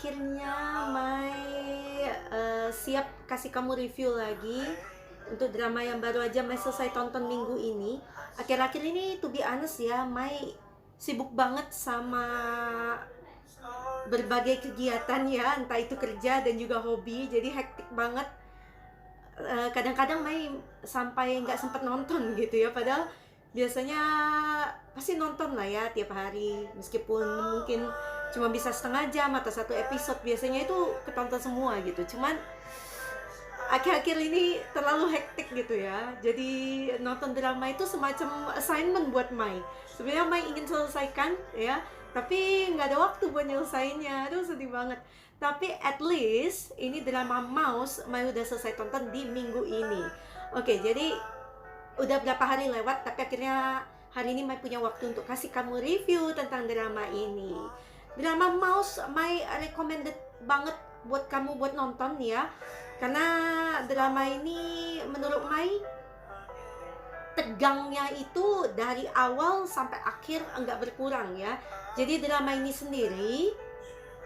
akhirnya Mai siap kasih kamu review lagi untuk drama yang baru aja Mai selesai tonton minggu ini. Akhir-akhir ini to be honest ya, Mai sibuk banget sama berbagai kegiatan ya, entah itu kerja dan juga hobi, jadi hektik banget. Kadang-kadang Mai sampai nggak sempet nonton gitu ya, padahal biasanya pasti nonton lah ya tiap hari, meskipun mungkin cuma bisa setengah jam atau satu episode, biasanya itu ketonton semua gitu. Cuman akhir-akhir ini terlalu hektik gitu ya, jadi nonton drama itu semacam assignment buat Mai. Sebenarnya Mai ingin selesaikan ya, tapi nggak ada waktu buat nyelesainnya. Aduh, sedih banget. Tapi at least ini drama Mouse Mai udah selesai tonton di minggu ini. Oke, jadi udah berapa hari lewat, tapi akhirnya hari ini Mai punya waktu untuk kasih kamu review tentang drama ini. Drama Mouse Mai recommended banget buat kamu buat nonton ya, karena drama ini menurut Mai tegangnya itu dari awal sampai akhir enggak berkurang ya. Jadi drama ini sendiri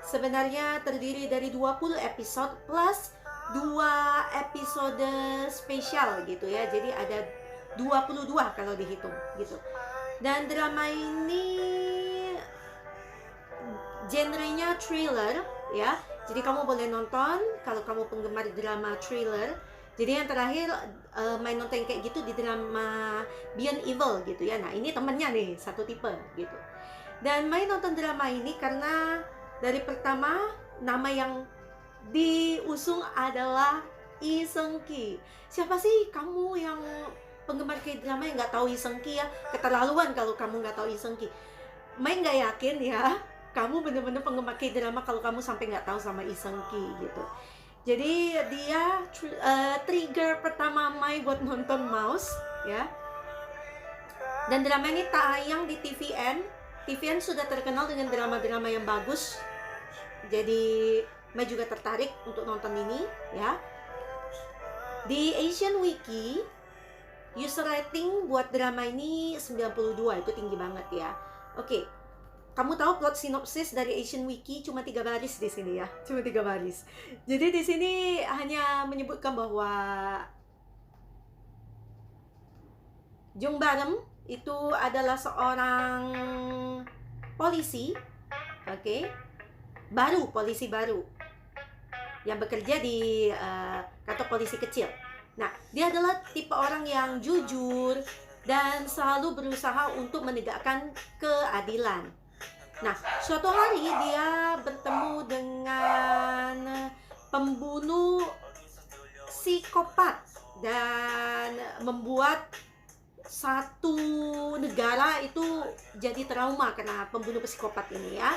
sebenarnya terdiri dari 20 episode plus 2 episode spesial gitu ya. Jadi ada 22 kalau dihitung gitu. Dan drama ini genrenya thriller ya. Jadi kamu boleh nonton kalau kamu penggemar drama thriller. Jadi yang terakhir main nonton kayak gitu di drama Beyond Evil gitu ya. Nah, ini temennya nih, satu tipe gitu. Dan main nonton drama ini karena dari pertama nama yang diusung adalah Lee Seung Ki. Siapa sih kamu yang penggemar K-drama yang nggak tahu Lee Seung Ki ya? Keterlaluan kalau kamu nggak tahu Lee Seung Ki. Mai nggak yakin ya, kamu bener-bener penggemar K-drama kalau kamu sampai nggak tahu sama Lee Seung Ki gitu. Jadi dia trigger pertama Mai buat nonton Mouse ya. Dan drama ini tayang di TVN. TVN sudah terkenal dengan drama-drama yang bagus. Jadi Mai juga tertarik untuk nonton ini ya. Di Asian Wiki user rating buat drama ini 92, itu tinggi banget ya. Oke. Kamu tahu plot sinopsis dari Asian Wiki cuma 3 baris di sini ya, cuma 3 baris. Jadi di sini hanya menyebutkan bahwa Jung Barem itu adalah seorang polisi, oke, polisi baru yang bekerja di kantor polisi kecil. Nah, dia adalah tipe orang yang jujur dan selalu berusaha untuk menegakkan keadilan. Nah, suatu hari dia bertemu dengan pembunuh psikopat dan membuat satu negara itu jadi trauma karena pembunuh psikopat ini ya.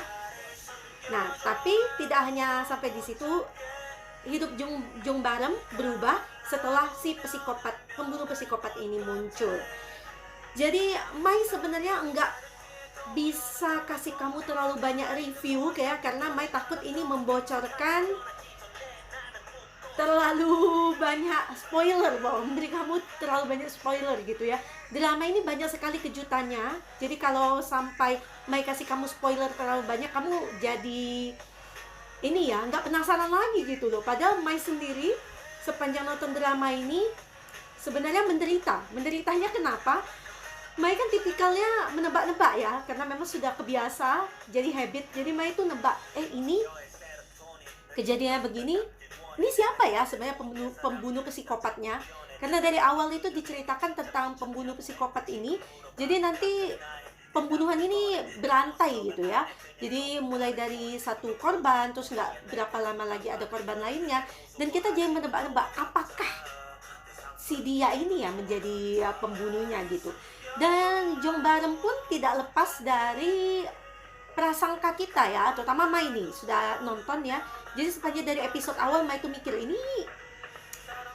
Nah, tapi tidak hanya sampai di situ, hidup Jung Barem berubah setelah si pembunuh psikopat ini muncul. Jadi Mai sebenarnya enggak bisa kasih kamu terlalu banyak review kayak, karena Mai takut ini membocorkan terlalu banyak spoiler, memberi kamu terlalu banyak spoiler gitu ya. Drama ini banyak sekali kejutannya, jadi kalau sampai Mai kasih kamu spoiler terlalu banyak, kamu jadi ini ya, nggak penasaran lagi gitu loh. Padahal Mai sendiri sepanjang nonton drama ini sebenarnya menderitanya kenapa? Mai kan tipikalnya menebak-nebak ya, karena memang sudah kebiasa, jadi habit. Jadi Mai itu nebak, ini kejadiannya begini, ini siapa ya sebenarnya pembunuh psikopatnya? Karena dari awal itu diceritakan tentang pembunuh psikopat ini, jadi nanti pembunuhan ini berantai gitu ya. Jadi mulai dari satu korban, terus nggak berapa lama lagi ada korban lainnya, dan kita jadi menebak-nebak apakah si dia ini ya menjadi pembunuhnya gitu. Dan Jung Barem pun tidak lepas dari prasangka kita ya, terutama Mai nih sudah nonton ya. Jadi sepanjang dari episode awal Mai itu mikir, ini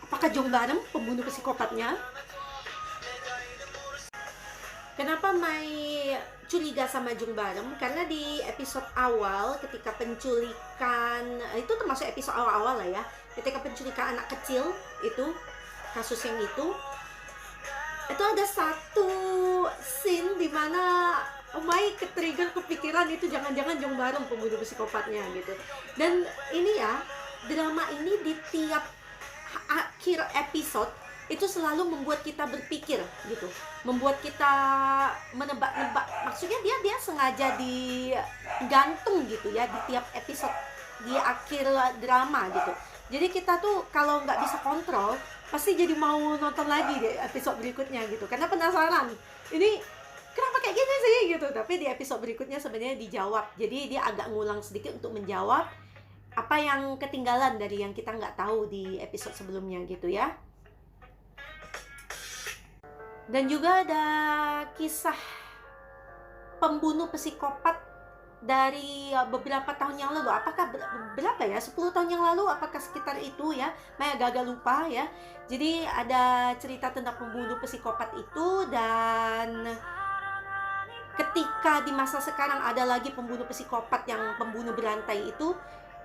apakah Jung Barem pembunuh psikopatnya? Kenapa Mai curiga sama Jung Barem? Karena di episode awal ketika penculikan, itu termasuk episode awal-awal lah ya, ketika penculikan anak kecil itu, kasus yang itu ada satu scene dimana Mai ke-trigger kepikiran itu jangan-jangan Jong Barem pembunuh psikopatnya gitu. Dan ini ya, drama ini di tiap akhir episode itu selalu membuat kita berpikir gitu, membuat kita menebak-nebak. Maksudnya dia sengaja digantung gitu ya di tiap episode di akhir drama gitu. Jadi kita tuh kalau nggak bisa kontrol pasti jadi mau nonton lagi di episode berikutnya gitu, karena penasaran ini kenapa kayak gini sih gitu. Tapi di episode berikutnya sebenarnya dijawab, jadi dia agak ngulang sedikit untuk menjawab apa yang ketinggalan dari yang kita nggak tahu di episode sebelumnya gitu ya. Dan juga ada kisah pembunuh psikopat dari beberapa tahun yang lalu. Apakah berapa ya? 10 tahun yang lalu? Apakah sekitar itu ya? Maya agak lupa ya. Jadi ada cerita tentang pembunuh psikopat itu, dan ketika di masa sekarang ada lagi pembunuh psikopat yang pembunuh berantai itu.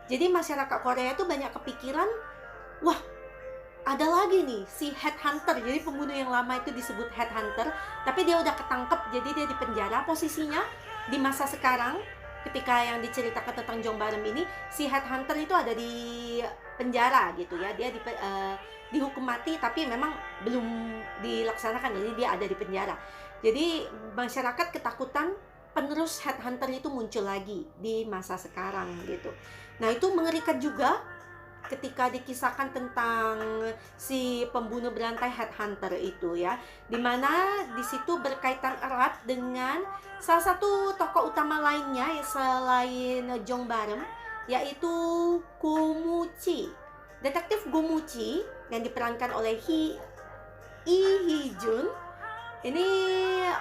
Jadi masyarakat Korea itu banyak kepikiran, wah, ada lagi nih si headhunter. Jadi pembunuh yang lama itu disebut headhunter, tapi dia udah ketangkep, jadi dia di penjara. Posisinya di masa sekarang, ketika yang diceritakan tentang Jong Barem ini, si headhunter itu ada di penjara gitu ya. Dia dihukum mati, tapi memang belum dilaksanakan, jadi dia ada di penjara. Jadi masyarakat ketakutan penerus headhunter itu muncul lagi di masa sekarang gitu. Nah, itu mengerikan juga ketika dikisahkan tentang si pembunuh berantai headhunter itu ya, dimana di situ berkaitan erat dengan salah satu tokoh utama lainnya selain Jong Barem, yaitu Go Mu-chi. Detektif Go Mu-chi yang diperankan oleh Lee Hee-jun. Ini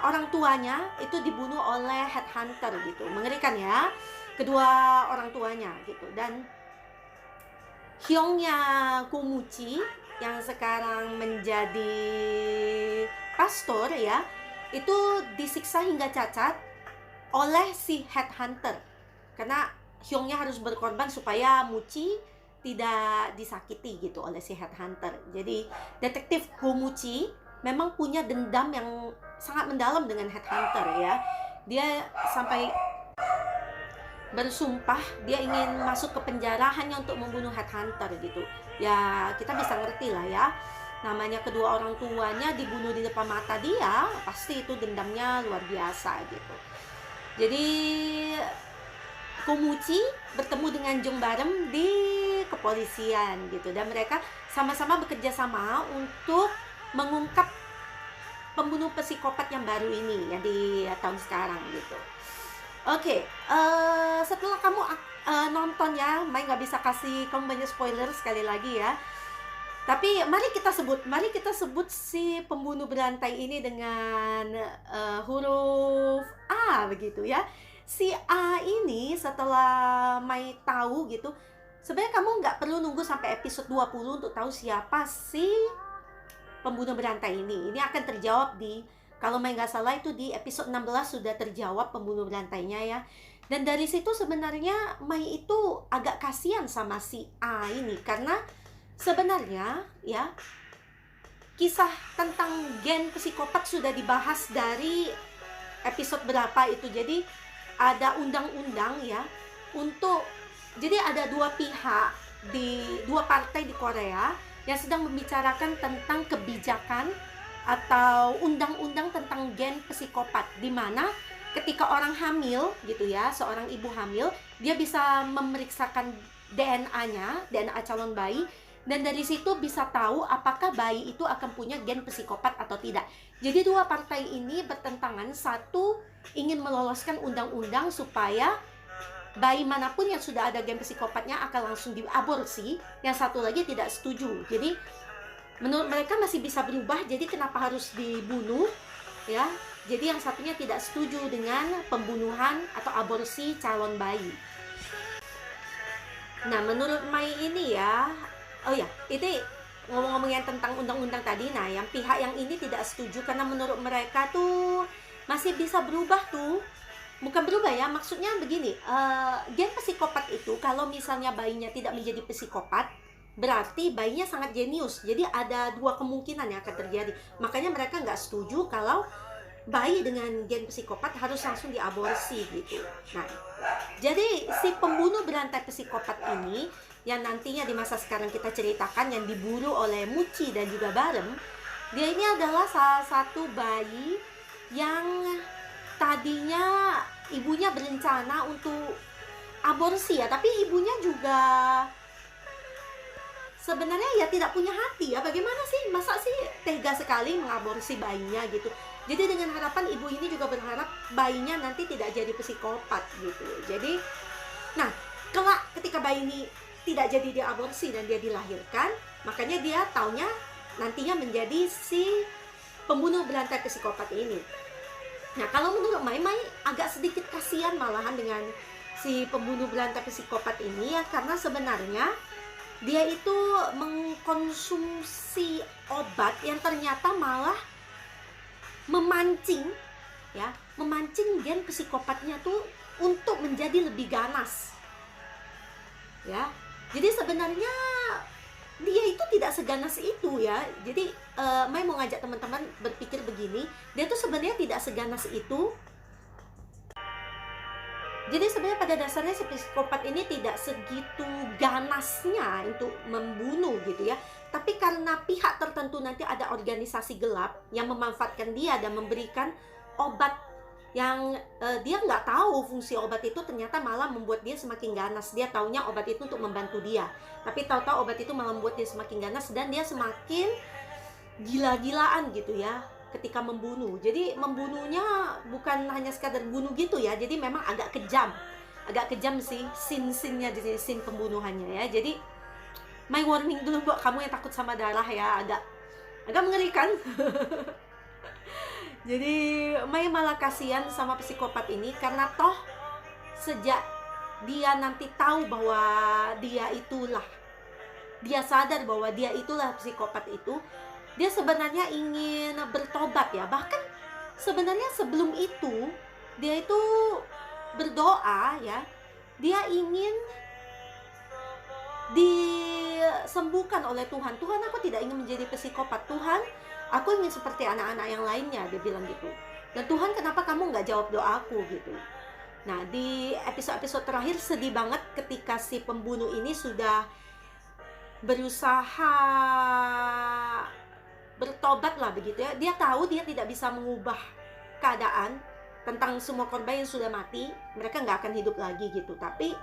orang tuanya itu dibunuh oleh headhunter gitu. Mengerikan ya, kedua orang tuanya gitu. Dan Hyungnya Go Mu-chi yang sekarang menjadi pastor ya, itu disiksa hingga cacat oleh si headhunter, karena Hyungnya harus berkorban supaya Mu-chi tidak disakiti gitu oleh si headhunter. Jadi detektif Go Mu-chi memang punya dendam yang sangat mendalam dengan headhunter ya. Dia sampai bersumpah dia ingin masuk ke penjara hanya untuk membunuh headhunter gitu. Ya kita bisa ngerti lah ya, namanya kedua orang tuanya dibunuh di depan mata dia, pasti itu dendamnya luar biasa gitu. Jadi Go Mu-chi bertemu dengan Jong Barem di kepolisian gitu, dan mereka sama-sama bekerja sama untuk mengungkap pembunuh psikopat yang baru ini ya di tahun sekarang gitu. Oke, setelah kamu nonton ya, Mai nggak bisa kasih kamu banyak spoiler sekali lagi ya. Tapi mari kita sebut si pembunuh berantai ini dengan huruf A begitu ya. Si A ini setelah Mai tahu gitu, sebenarnya kamu nggak perlu nunggu sampai episode 20 untuk tahu siapa si pembunuh berantai ini. Ini akan terjawab kalau Mai nggak salah itu di episode 16 sudah terjawab pembunuh berantainya ya. Dan dari situ sebenarnya Mai itu agak kasihan sama si A ini, karena sebenarnya ya kisah tentang gen psikopat sudah dibahas dari episode berapa itu. Jadi ada undang-undang ya untuk, jadi ada dua pihak dua partai di Korea yang sedang membicarakan tentang kebijakan atau undang-undang tentang gen psikopat, di mana ketika orang hamil gitu ya, seorang ibu hamil, dia bisa memeriksakan DNA-nya, DNA calon bayi, dan dari situ bisa tahu apakah bayi itu akan punya gen psikopat atau tidak. Jadi dua partai ini bertentangan, satu ingin meloloskan undang-undang supaya bayi manapun yang sudah ada gen psikopatnya akan langsung diaborsi, yang satu lagi tidak setuju. Jadi menurut mereka masih bisa berubah, jadi kenapa harus dibunuh ya. Jadi yang satunya tidak setuju dengan pembunuhan atau aborsi calon bayi. Nah, menurut Mai ini ya, oh ya, itu ngomong-ngomongin tentang undang-undang tadi. Nah, yang pihak yang ini tidak setuju karena menurut mereka tuh masih bisa berubah tuh. Bukan berubah ya, maksudnya begini, gen psikopat itu kalau misalnya bayinya tidak menjadi psikopat, berarti bayinya sangat jenius. Jadi ada dua kemungkinan yang akan terjadi. Makanya mereka nggak setuju kalau bayi dengan gen psikopat harus langsung diaborsi gitu. Nah, jadi si pembunuh berantai psikopat ini yang nantinya di masa sekarang kita ceritakan, yang diburu oleh Muchi dan juga Barem, dia ini adalah salah satu bayi yang tadinya ibunya berencana untuk aborsi ya, tapi ibunya juga sebenarnya ya tidak punya hati ya. Bagaimana sih, masa sih tega sekali mengaborsi bayinya gitu. Jadi dengan harapan ibu ini juga berharap bayinya nanti tidak jadi psikopat gitu. Jadi, nah kelak ketika bayi ini tidak jadi diaborsi dan dia dilahirkan, makanya dia taunya nantinya menjadi si pembunuh berantai psikopat ini. Nah kalau menurut Mai agak sedikit kasihan malahan dengan si pembunuh berantai psikopat ini ya, karena sebenarnya dia itu mengkonsumsi obat yang ternyata malah memancing gen psikopatnya tuh untuk menjadi lebih ganas. Ya. Jadi sebenarnya dia itu tidak seganas itu ya. Jadi Mai mau ngajak teman-teman berpikir begini, dia tuh sebenarnya tidak seganas itu. Jadi sebenarnya pada dasarnya si psikopat ini tidak segitu ganasnya untuk membunuh gitu ya. Tapi karena pihak tertentu nanti ada organisasi gelap yang memanfaatkan dia dan memberikan obat yang dia nggak tahu fungsi obat itu, ternyata malah membuat dia semakin ganas. Dia taunya obat itu untuk membantu dia, tapi tahu-tahu obat itu malah membuat dia semakin ganas dan dia semakin gila-gilaan gitu ya ketika membunuh. Jadi membunuhnya bukan hanya sekadar bunuh gitu ya, jadi memang agak kejam sih scene-nya di scene pembunuhannya ya. Jadi my warning dulu buat kamu yang takut sama darah ya, agak mengerikan. Jadi Mai malah kasihan sama psikopat ini, karena toh sejak dia nanti tahu bahwa dia sadar bahwa dia itulah psikopat itu, dia sebenarnya ingin bertobat ya. Bahkan sebenarnya sebelum itu dia itu berdoa ya, dia ingin disembuhkan oleh Tuhan. Tuhan, aku tidak ingin menjadi psikopat. Tuhan, aku ingin seperti anak-anak yang lainnya, dia bilang gitu. Dan Tuhan, kenapa kamu nggak jawab doaku gitu. Nah di episode terakhir sedih banget ketika si pembunuh ini sudah berusaha bertobat lah begitu ya. Dia tahu dia tidak bisa mengubah keadaan tentang semua korban yang sudah mati, mereka nggak akan hidup lagi gitu. Tapi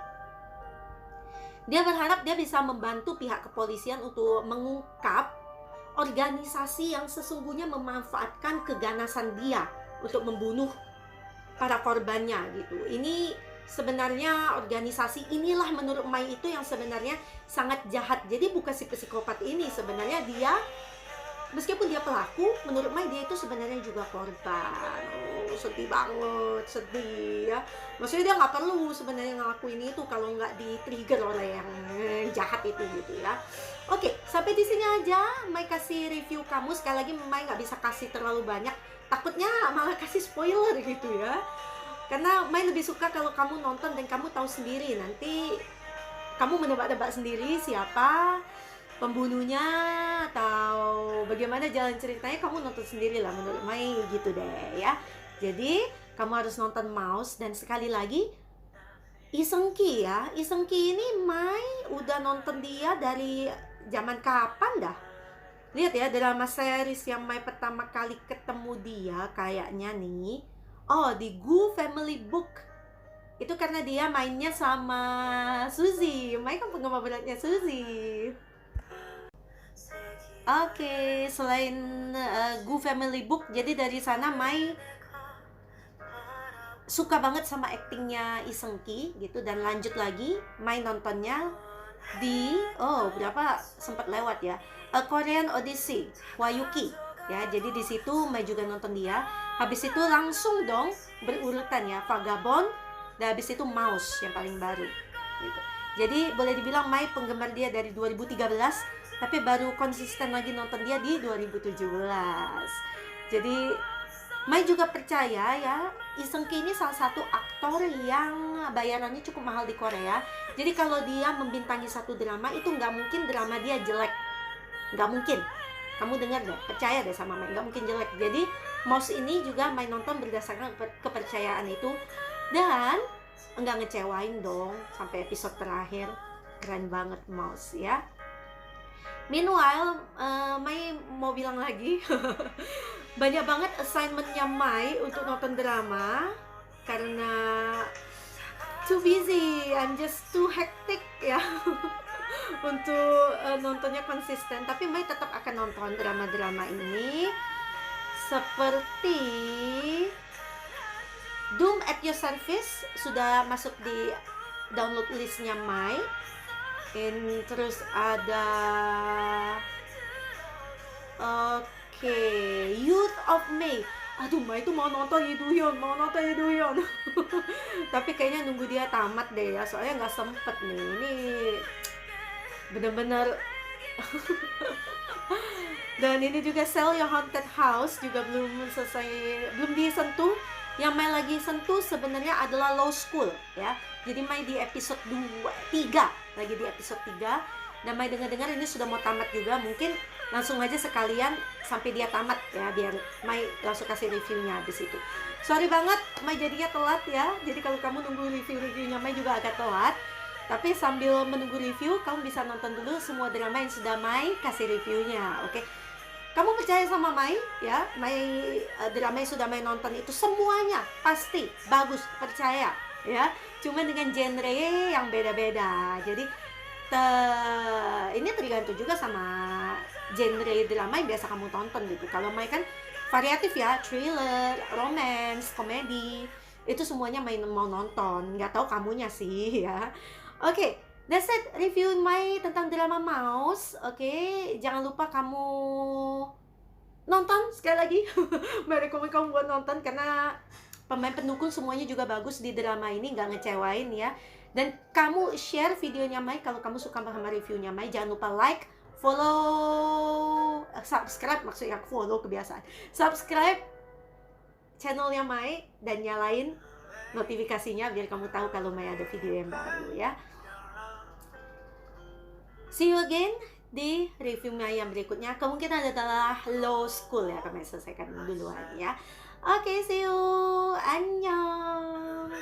dia berharap dia bisa membantu pihak kepolisian untuk mengungkap organisasi yang sesungguhnya memanfaatkan keganasan dia untuk membunuh para korbannya gitu. Ini sebenarnya organisasi inilah menurut Mai itu yang sebenarnya sangat jahat. Jadi bukan si psikopat ini, sebenarnya dia meskipun dia pelaku, menurut Mai dia itu sebenarnya juga korban. Sedih banget, sedih ya. Maksudnya dia nggak perlu sebenarnya ngelakuin itu kalau nggak di-trigger oleh yang jahat itu gitu ya. Oke, sampai di sini aja Mai kasih review kamu. Sekali lagi Mai nggak bisa kasih terlalu banyak, takutnya malah kasih spoiler gitu ya. Karena Mai lebih suka kalau kamu nonton dan kamu tahu sendiri, nanti kamu menebak-nebak sendiri siapa pembunuhnya atau bagaimana jalan ceritanya, kamu nonton sendiri lah, menurut Mai gitu deh ya. Jadi kamu harus nonton Mouse. Dan sekali lagi, Lee Seung-gi ya, Lee Seung-gi ini Mai udah nonton dia dari zaman kapan dah. Lihat ya, drama series yang Mai pertama kali ketemu dia kayaknya nih, oh di Gu Family Book. Itu karena dia mainnya sama Suzy. Mai kan penggemar beratnya Suzy. Oke, selain Gu Family Book, jadi dari sana Mai suka banget sama aktingnya Lee Seung-gi gitu. Dan lanjut lagi Mai nontonnya di berapa sempat lewat ya, A Korean Odyssey, Hwayuki ya. Jadi di situ Mai juga nonton dia. Habis itu langsung dong berurutan ya, Vagabond, dan habis itu Mouse yang paling baru gitu. Jadi boleh dibilang Mai penggemar dia dari 2013, tapi baru konsisten lagi nonton dia di 2017. Jadi Mai juga percaya ya, Lee Seung-gi ini salah satu aktor yang bayarannya cukup mahal di Korea. Jadi kalau dia membintangi satu drama, itu nggak mungkin drama dia jelek, nggak mungkin. Kamu dengar deh, percaya deh sama Mai, nggak mungkin jelek. Jadi Mouse ini juga Mai nonton berdasarkan kepercayaan itu, dan enggak ngecewain dong sampai episode terakhir. Keren banget Mouse ya. Meanwhile, Mai mau bilang lagi, banyak banget assignmentnya Mai untuk nonton drama karena too busy, I'm just too hectic ya untuk nontonnya konsisten. Tapi Mai tetap akan nonton drama-drama ini, seperti Doom at Your Service sudah masuk di download listnya Mai. Terus ada Youth of May. Aduh, Mai itu mau nonton Lee Do-hyun. Tapi kayaknya nunggu dia tamat deh ya, soalnya nggak sempet nih. Ini bener-bener dan ini juga Sell Your Haunted House juga belum disentuh. Yang Mai lagi sentuh sebenarnya adalah Law School ya. Jadi Mai di episode 3 lagi di episode 3, dan Mai dengar-dengar ini sudah mau tamat juga. Mungkin langsung aja sekalian sampai dia tamat ya, biar Mai langsung kasih reviewnya habis itu. Sorry banget Mai jadinya telat ya. Jadi kalau kamu nunggu review-reviewnya Mai juga agak telat. Tapi sambil menunggu review, kamu bisa nonton dulu semua drama yang sudah Mai kasih reviewnya, oke? Kamu percaya sama Mai ya? Drama yang sudah Mai nonton itu semuanya pasti bagus, percaya ya. Cuma dengan genre yang beda-beda. Jadi ini tergantung juga sama genre drama yang biasa kamu tonton gitu. Kalau Mai kan variatif ya, thriller, romance, komedi, itu semuanya Mai mau nonton. Nggak tahu kamunya sih ya. Oke, that's it review Mai tentang drama Mouse. Oke, jangan lupa kamu nonton sekali lagi. Mai rekomen kamu buat nonton karena pemain pendukung semuanya juga bagus di drama ini, nggak ngecewain ya. Dan kamu share videonya Mai kalau kamu suka sama reviewnya Mai. Jangan lupa like, follow, subscribe, maksudnya follow kebiasaan. Subscribe channelnya Mai dan nyalain notifikasinya biar kamu tahu kalau Mai ada video yang baru ya. See you again di review Mai yang berikutnya. Kemungkinan adalah Law School ya, kami selesaikan duluan ya. Oke, see you. Annyeong.